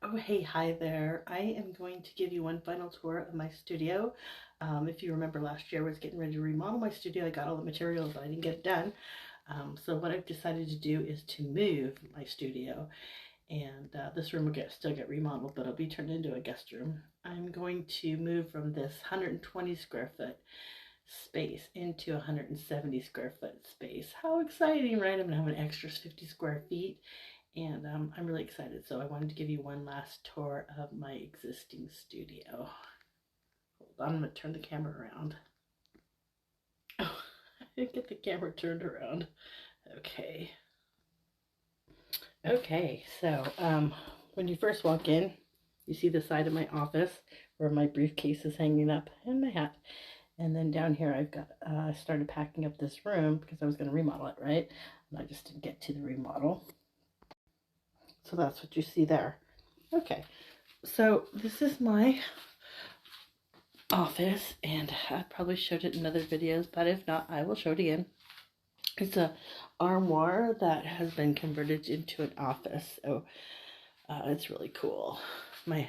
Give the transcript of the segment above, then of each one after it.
Oh, hey, hi there. I am going to give you one final tour of my studio. If you remember last year, I was getting ready to remodel my studio. I got all the materials, but I didn't get it done. So what I've decided to do is to move my studio. And this room will still get remodeled, but it'll be turned into a guest room. I'm going to move from this 120 square foot space into 170 square foot space. How exciting, right? I'm going to have an extra 50 square feet. And I'm really excited, so I wanted to give you one last tour of my existing studio. Hold on, I'm going to turn the camera around. Oh, I didn't get the camera turned around. Okay. Okay, so when you first walk in, you see the side of my office where my briefcase is hanging up and my hat. And then down here I've got, I started packing up this room because I was going to remodel it, right? And I just didn't get to the remodel. So that's what you see there. Okay, so this is my office, and I probably showed it in other videos, but if not, I will show it again. It's a armoire that has been converted into an office, so it's really cool. My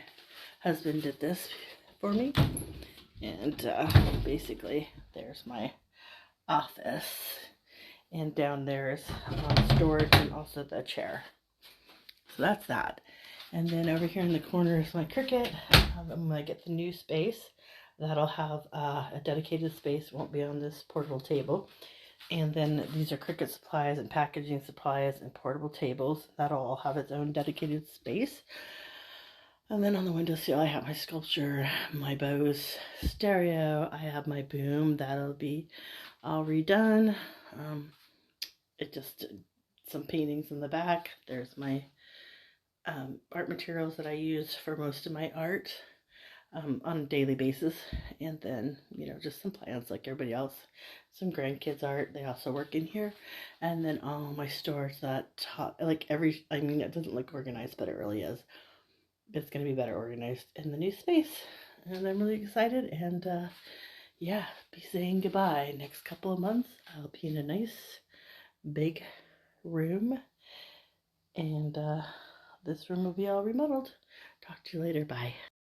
husband did this for me, and basically there's my office, and down there's storage and also the chair. So that's that. And then over here in the corner is my Cricut. When I get the new space, that'll have a dedicated space. It won't be on this portable table. And then these are Cricut supplies and packaging supplies and portable tables. That'll all have its own dedicated space. And then on the windowsill, I have my sculpture, my Bose stereo. I have my boom. That'll be all redone. It just some paintings in the back. There's my art materials that I use for most of my art on a daily basis, and then just some plants like everybody else, some grandkids art. They also work in here, and then all my stores that I mean, it doesn't look organized, but it really is. It's going to be better organized in the new space, and I'm really excited. And yeah, be saying goodbye. Next couple of months I'll be in a nice big room, and this room will be all remodeled. Talk to you later. Bye.